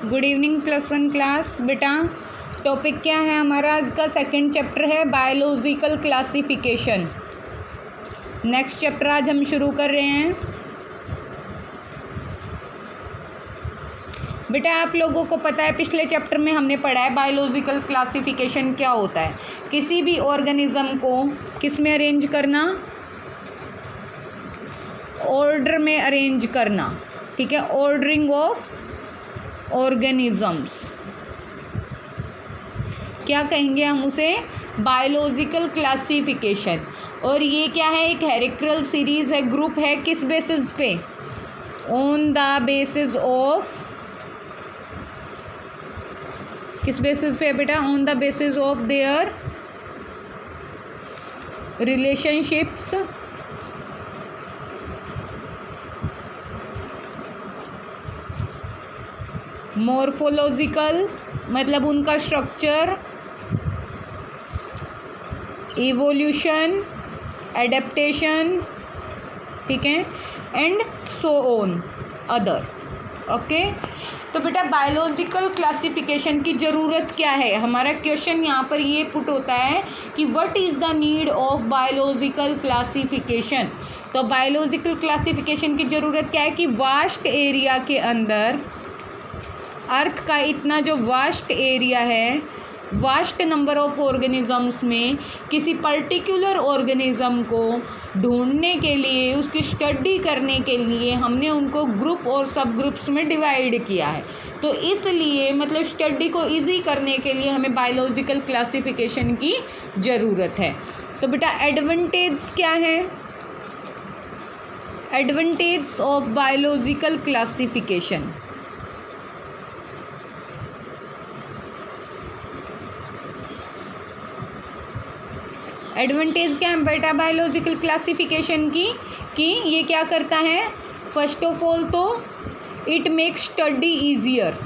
Good evening +1 class. बेटा topic क्या है हमारा? आज का सेकंड चैप्टर है बायोलॉजिकल क्लासिफिकेशन। नेक्स्ट चैप्टर आज हम शुरू कर रहे हैं। बेटा आप लोगों को पता है पिछले चैप्टर में हमने पढ़ा है बायोलॉजिकल क्लासिफिकेशन क्या होता है। किसी भी ऑर्गेनिज्म को किस में अरेंज करना? ऑर्डर में अरेंज करना, ठीक है। ऑर्डरिंग ऑफ ऑर्गेनिजम्स क्या कहेंगे हम उसे? Biological classification. और ये क्या है? एक हेरिक्रल सीरीज है, ग्रुप है। किस बेसिस पे? ऑन द बेसिस ऑफ, किस बेसिस पे बेटा? On the basis of their relationships morphological मतलब उनका स्ट्रक्चर, इवोल्यूशन, एडेप्टेशन, ठीक है, and so on other. Okay, तो बेटा बायोलॉजिकल क्लासिफिकेशन की ज़रूरत क्या है? हमारा क्वेश्चन यहाँ पर ये पुट होता है कि what is the need of biological classification. तो बायोलॉजिकल क्लासिफिकेशन की ज़रूरत क्या है कि वास्ट एरिया के अंदर, अर्थ का इतना जो वास्ट एरिया है, वास्ट नंबर ऑफ ऑर्गेनिजम्स में किसी पर्टिकुलर ऑर्गेनिज्म को ढूंढने के लिए, उसकी स्टडी करने के लिए हमने उनको ग्रुप और सब ग्रुप्स में डिवाइड किया है। तो इसलिए मतलब स्टडी को इजी करने के लिए हमें बायोलॉजिकल क्लासिफिकेशन की ज़रूरत है। तो बेटा एडवांटेज क्या है? Advantage of biological classification. Advantage क्या है बेटा बायोलॉजिकल क्लासिफिकेशन की? कि ये क्या करता है? फर्स्ट ऑफ ऑल तो इट मेक्स स्टडी ईजियर।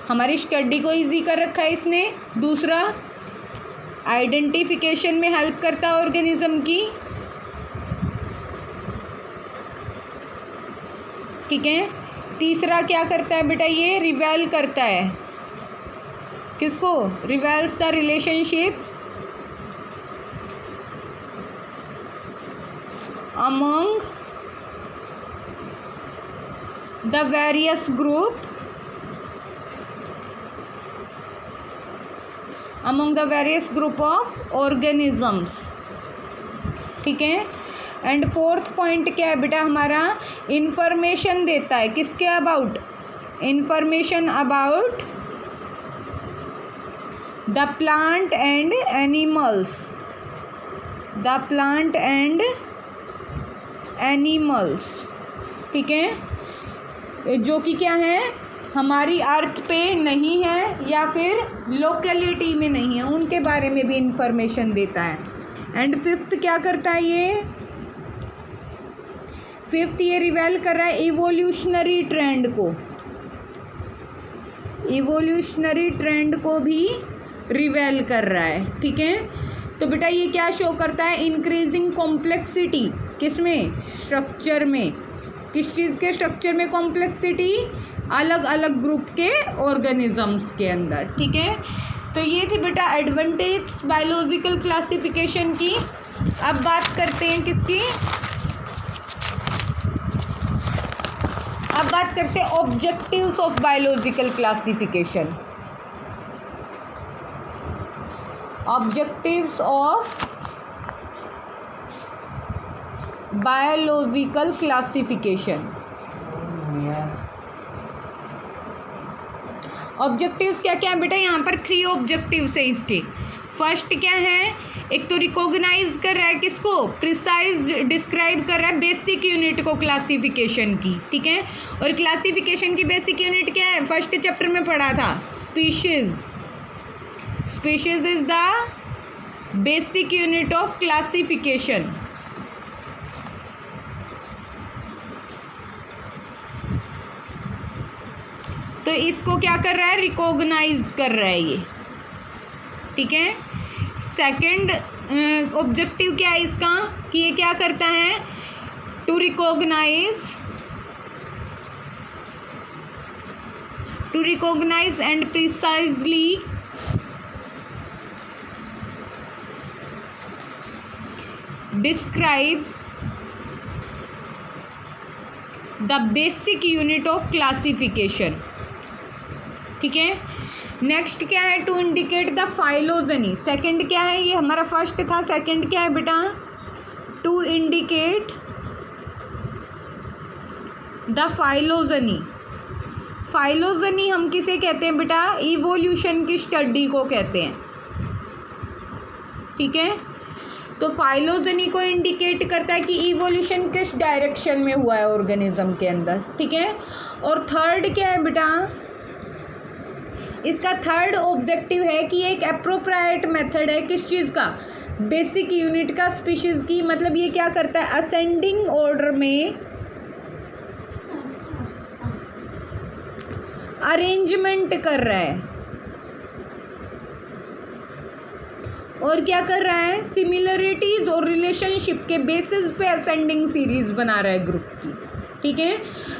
हमारी स्टडी को इजी कर रखा है इसने। दूसरा, आइडेंटिफिकेशन में हेल्प करता है ऑर्गेनिज्म की, ठीक है। तीसरा क्या करता है बेटा? ये रिवेल करता है। किसको? Reveals the relationship among the various group, among the various group of organisms, ठीक है। एंड फोर्थ पॉइंट क्या है बेटा हमारा? इंफॉर्मेशन देता है। किसके about? Information about the plant and animals, the plant and animals, ठीक है, जो कि क्या है हमारी अर्थ पे नहीं है या फिर लोकेलिटी में नहीं है, उनके बारे में भी इंफॉर्मेशन देता है। एंड फिफ्थ क्या करता है ये? फिफ्थ ये रिवेल कर रहा है इवोल्यूशनरी ट्रेंड को, इवोल्यूशनरी ट्रेंड को भी रिवेल कर रहा है, ठीक है। तो बेटा ये क्या शो करता है? Increasing complexity. किस में? स्ट्रक्चर में। किस चीज़ के स्ट्रक्चर में कॉम्प्लेक्सिटी? अलग अलग ग्रुप के ऑर्गेनिजम्स के अंदर, ठीक है। तो ये थी बेटा एडवांटेज बायोलॉजिकल क्लासिफिकेशन की। अब बात करते हैं किसकी? अब बात करते हैं objectives of biological classification. Objectives of biological classification. Objectives क्या क्या है बेटा? यहाँ पर 3 ऑब्जेक्टिव्स है इसके। फर्स्ट क्या है? एक तो रिकॉग्नाइज कर रहा है किसको? प्रिसाइज डिस्क्राइब कर रहा है बेसिक यूनिट को क्लासिफिकेशन की, ठीक है। और क्लासिफिकेशन की बेसिक यूनिट क्या है? फर्स्ट चैप्टर में पढ़ा था, species. Species is the basic unit of classification. तो इसको क्या कर रहा है? रिकॉग्नाइज कर रहा है ये, ठीक है। सेकंड ऑब्जेक्टिव क्या है इसका? कि ये क्या करता है? To recognise to recognize and precisely describe the basic unit of classification. ठीक है, नेक्स्ट क्या है, to indicate the phylogeny. Second क्या है, ये हमारा फर्स्ट था, सेकंड क्या है बेटा, to indicate the phylogeny. Phylogeny हम किसे कहते हैं बेटा, इवोल्यूशन की स्टडी को कहते हैं. ठीक है, तो फाइलोजेनी को इंडिकेट करता है कि इवोल्यूशन किस डायरेक्शन में हुआ है ऑर्गेनिज्म के अंदर. ठीक है, और थर्ड क्या है बेटा, इसका थर्ड ऑब्जेक्टिव है कि एक एप्रोप्रिएट मेथड है किस चीज़ का, बेसिक यूनिट का, स्पीशीज़ की. मतलब ये क्या करता है, असेंडिंग ऑर्डर में अरेंजमेंट कर रहा है. और क्या कर रहा है, सिमिलरिटीज़ और रिलेशनशिप के बेसिस पे असेंडिंग सीरीज बना रहा है ग्रुप की. ठीक है,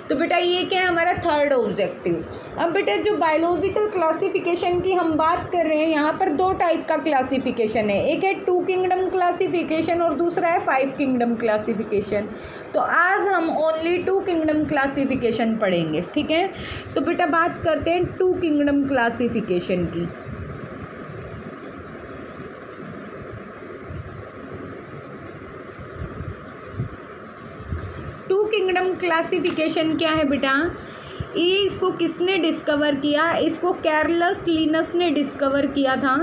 तो बेटा ये क्या है हमारा थर्ड ऑब्जेक्टिव. अब बेटा जो बायोलॉजिकल क्लासिफिकेशन की हम बात कर रहे हैं, यहाँ पर दो टाइप का क्लासिफिकेशन है. एक है 2 किंगडम क्लासिफिकेशन और दूसरा है 5 किंगडम क्लासिफिकेशन. तो आज हम ओनली 2 किंगडम क्लासिफिकेशन पढ़ेंगे. ठीक है, तो बेटा बात करते हैं 2 किंगडम क्लासिफिकेशन की. टू किंगडम क्लासिफिकेशन क्या है बेटा, ये इसको किसने डिस्कवर किया, इसको कैरलस लिनस ने डिस्कवर किया था.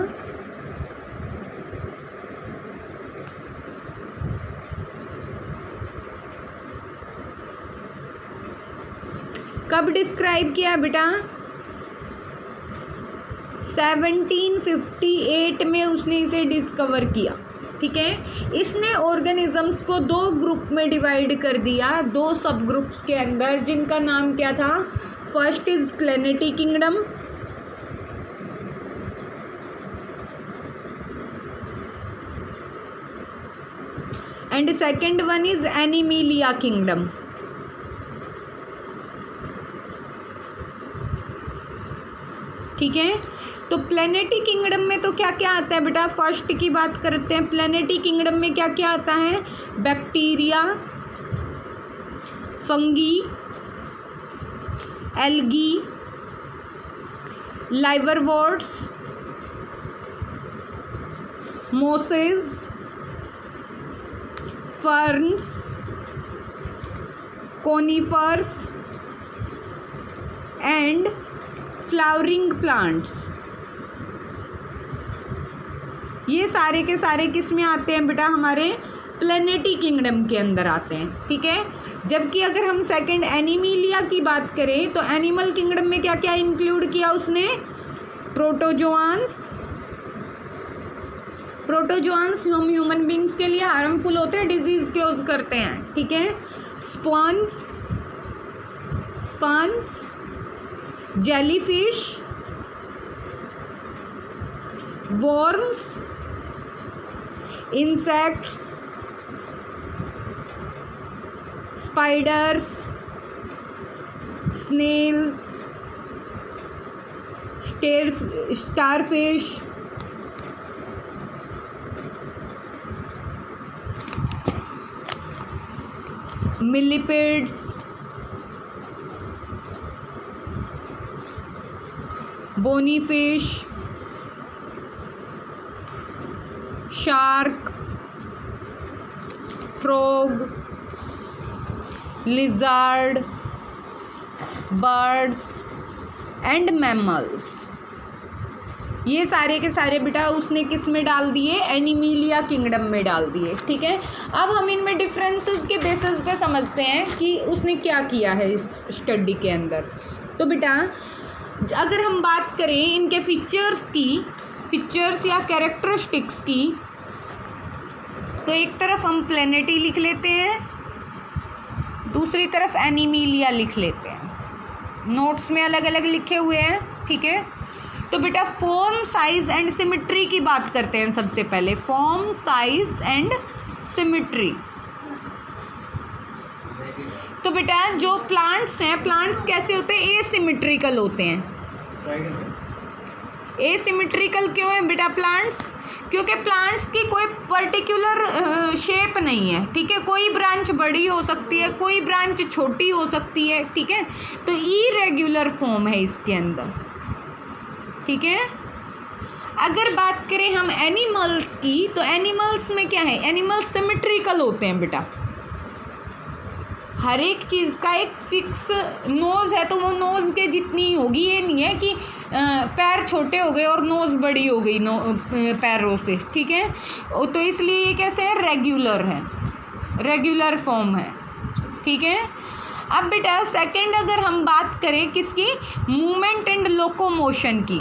कब डिस्क्राइब किया बेटा, 1758 में उसने इसे डिस्कवर किया. ठीक है, इसने ऑर्गेनिजम्स को 2 ग्रुप में डिवाइड कर दिया, 2 सब ग्रुप्स के अंदर, जिनका नाम क्या था, first is Plantae kingdom and second one is Animalia kingdom. ठीक है, तो प्लेनेटी किंगडम में तो क्या क्या आता है बेटा, फर्स्ट की बात करते हैं. प्लेनेटी किंगडम में क्या क्या आता है, bacteria, fungi, algae, liverworts, mosses, ferns, conifers and flowering plants. ये सारे के सारे किस में आते हैं बेटा, हमारे प्लेनेटी किंगडम के अंदर आते हैं. ठीक है, जबकि अगर हम सेकंड एनिमिलिया की बात करें तो एनिमल किंगडम में क्या क्या इंक्लूड किया उसने, प्रोटोजोआंस. प्रोटोजोआंस हम ह्यूमन बींग्स के लिए हार्मफुल होते हैं, डिजीज क्योज करते हैं. ठीक है, sponge, jellyfish, worms, insects, spiders, snail, starfish, millipedes, bony fish, shark, frog, lizard, birds and mammals. ये सारे के सारे बेटा उसने किस में डाल दिए, एनिमिलिया किंगडम में डाल दिए. ठीक है, अब हम इनमें डिफरेंसेस के बेसिस पे समझते हैं कि उसने क्या किया है इस स्टडी के अंदर. तो बेटा अगर हम बात करें इनके फीचर्स या कैरेक्टरिस्टिक्स की, तो एक तरफ हम प्लेनेटी लिख लेते हैं, दूसरी तरफ एनिमिलिया लिख लेते हैं. नोट्स में अलग अलग लिखे हुए हैं. ठीक है, तो बेटा फॉर्म, साइज एंड सिमेट्री की बात करते हैं सबसे पहले. Form, size and symmetry. तो बेटा जो प्लांट्स हैं, प्लांट्स कैसे होते हैं, एसिमेट्रिकल होते हैं. एसिमेट्रिकल क्यों है बेटा प्लांट्स? क्योंकि प्लांट्स की कोई पर्टिकुलर शेप नहीं है, ठीक है। कोई ब्रांच बड़ी हो सकती है, कोई ब्रांच छोटी हो सकती है, ठीक है। तो इरेगुलर फॉर्म है इसके अंदर, ठीक है। अगर बात करें हम एनिमल्स की, तो एनिमल्स में क्या है, एनिमल्स सिमेट्रिकल होते हैं बेटा। हर एक चीज़ का एक फिक्स नोज़ है, तो वो नोज़ के जितनी होगी। ये नहीं है कि पैर छोटे हो गए और नोज़ बड़ी हो गई पैरों से, ठीक है। तो इसलिए ये कैसे है, रेगुलर है, रेगुलर फॉर्म है, ठीक है। अब बेटा सेकंड अगर हम बात करें किसकी, मूवमेंट एंड लोकोमोशन की।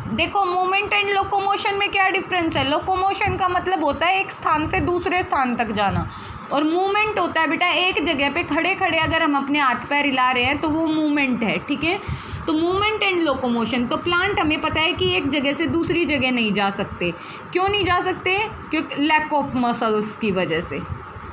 देखो मूवमेंट एंड लोकोमोशन में क्या डिफरेंस है। लोकोमोशन का मतलब होता है एक स्थान से दूसरे स्थान तक जाना, और मूवमेंट होता है बेटा एक जगह पे खड़े खड़े अगर हम अपने हाथ पैर हिला रहे हैं तो वो मूवमेंट है, ठीक है। तो मूवमेंट एंड लोकोमोशन, तो प्लांट हमें पता है कि एक जगह से दूसरी जगह नहीं जा सकते। क्यों नहीं जा सकते? क्योंकि लैक ऑफ मसल्स की वजह से,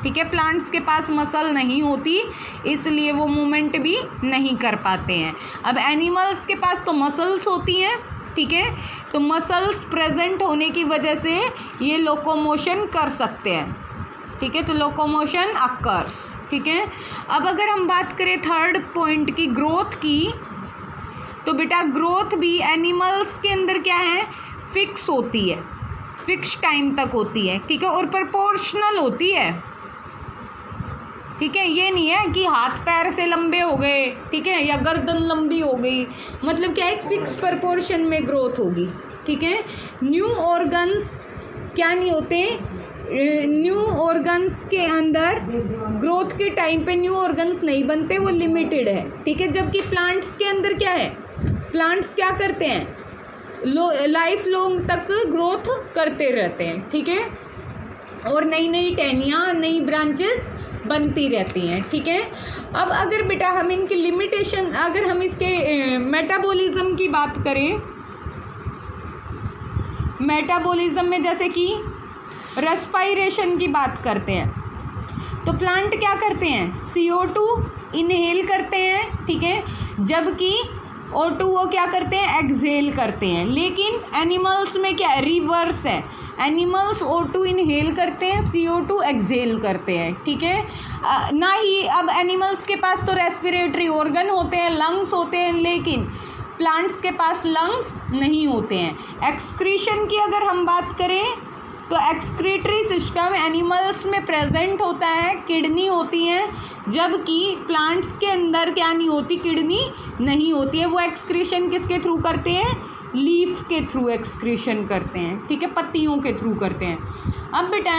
ठीक है। प्लांट्स के पास मसल नहीं होती, इसलिए वो मूवमेंट भी नहीं कर पाते हैं। अब एनिमल्स के पास तो मसल्स होती हैं, ठीक है। तो मसल्स प्रेजेंट होने की वजह से ये लोकोमोशन कर सकते हैं, ठीक है। तो लोकोमोशन अकर्स, ठीक है। अब अगर हम बात करें थर्ड पॉइंट की, ग्रोथ की, तो बेटा ग्रोथ भी एनिमल्स के अंदर क्या है, फिक्स होती है, फिक्स टाइम तक होती है, ठीक है। और प्रोपोर्शनल होती है, ठीक है। ये नहीं है कि हाथ पैर से लंबे हो गए, ठीक है, या गर्दन लंबी हो गई, मतलब क्या है, एक फिक्स प्रोपोर्शन में ग्रोथ होगी, ठीक है। न्यू ऑर्गन्स क्या नहीं होते, न्यू ऑर्गन्स के अंदर ग्रोथ के टाइम पे न्यू ऑर्गन्स नहीं बनते, वो लिमिटेड है, ठीक है। जबकि प्लांट्स के अंदर क्या है, प्लांट्स क्या करते हैं, लाइफ लॉन्ग तक ग्रोथ करते रहते हैं, ठीक है। और नई नई टहनियाँ, नई ब्रांचेस बनती रहती हैं, ठीक है। अब अगर बेटा हम इनकी लिमिटेशन, अगर हम इसके मेटाबॉलिज्म की बात करें, मेटाबॉलिज्म में जैसे कि रेस्पायरेशन की बात करते हैं, तो प्लांट क्या करते हैं, CO2 इनहेल करते हैं, ठीक है। जबकि O2 वो क्या करते हैं, एक्सहेल करते हैं। लेकिन एनिमल्स में क्या है, रिवर्स है। एनिमल्स O2 इनहेल करते हैं, CO2 एक्सहेल करते हैं, ठीक है। ना ही अब एनिमल्स के पास तो रेस्पिरेटरी ऑर्गन होते हैं, लंग्स होते हैं, लेकिन प्लांट्स के पास लंग्स नहीं होते हैं। एक्सक्रीशन की अगर हम बात करें, तो एक्सक्रीटरी सिस्टम एनिमल्स में प्रेजेंट होता है, किडनी होती है, जबकि प्लांट्स के अंदर क्या नहीं होती, किडनी नहीं होती है। वो एक्सक्रीशन किसके थ्रू करते हैं, लीफ के थ्रू एक्सक्रीशन करते हैं, ठीक है, पत्तियों के थ्रू करते हैं। अब बेटा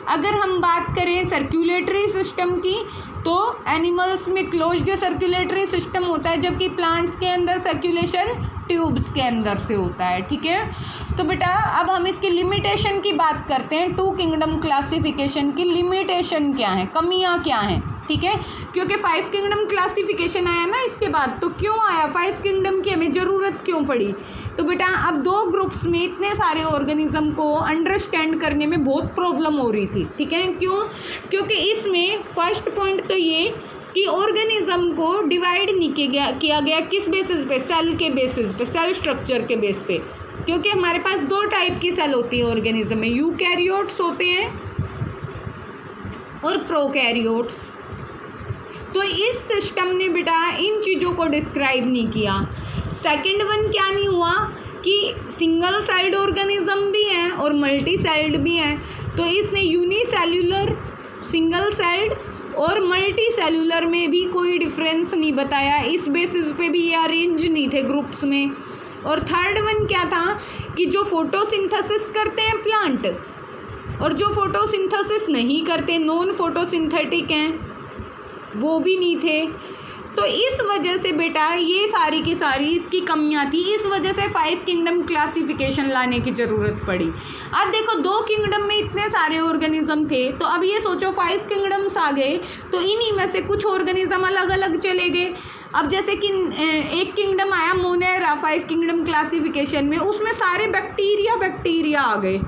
अगर हम बात करें सर्कुलेटरी सिस्टम की, तो एनिमल्स में क्लोज्ड सर्कुलेटरी सिस्टम होता है, जबकि प्लांट्स के अंदर सर्कुलेशन ट्यूब्स के अंदर से होता है, ठीक है। तो बेटा अब हम इसकी लिमिटेशन की बात करते हैं। 2 किंगडम क्लासिफिकेशन की लिमिटेशन क्या है, कमियां क्या हैं, ठीक है। क्योंकि 5 किंगडम क्लासिफिकेशन आया ना इसके बाद, तो क्यों आया 5 किंगडम की, हमें ज़रूरत क्यों पड़ी? तो बेटा अब 2 ग्रुप्स में इतने सारे ऑर्गेनिज्म को अंडरस्टैंड करने में बहुत प्रॉब्लम हो रही थी, ठीक है। क्यों? क्योंकि इसमें फर्स्ट पॉइंट तो ये कि ऑर्गेनिज्म को डिवाइड नहीं किया गया किस बेसिस पे, सेल के बेसिस पे, सेल स्ट्रक्चर के बेस पे। क्योंकि हमारे पास 2 टाइप की सेल होती है ऑर्गेनिज्म में, यूकैरियोट्स होते हैं और प्रोकैरियोट्स। तो इस सिस्टम ने बेटा इन चीज़ों को डिस्क्राइब नहीं किया। सेकंड वन क्या नहीं हुआ कि सिंगल सेल्ड ऑर्गेनिज्म भी हैं और मल्टी सेल्ड भी हैं, तो इसने यूनिसेल्यूलर, सिंगल सेल्ड और मल्टी सेलुलर में भी कोई डिफरेंस नहीं बताया। इस बेसिस पे भी ये अरेंज नहीं थे ग्रुप्स में। और थर्ड वन क्या था कि जो फोटोसिंथेसिस करते हैं प्लांट और जो फोटोसिंथेसिस नहीं करते, नॉन फोटोसिंथेटिक हैं, वो भी नहीं थे। तो इस वजह से बेटा ये सारी की सारी इसकी कमियां थी। इस वजह से 5 किंगडम क्लासिफिकेशन लाने की ज़रूरत पड़ी। अब देखो 2 किंगडम में इतने सारे ऑर्गेनिज्म थे, तो अब ये सोचो 5 किंगडम्स आ गए, तो इन्हीं में से कुछ ऑर्गेनिज्म अलग अलग चले गए। अब जैसे कि एक किंगडम आया मोनेरा 5 किंगडम क्लासिफिकेशन में, उसमें सारे बैक्टीरिया आ गए,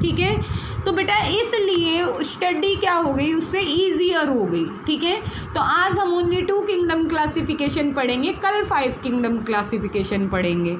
ठीक है। तो बेटा इसलिए स्टडी क्या हो गई, उससे ईजियर हो गई, ठीक है। तो आज हम ओनली 2 किंगडम क्लासिफिकेशन पढ़ेंगे, कल 5 किंगडम क्लासिफिकेशन पढ़ेंगे।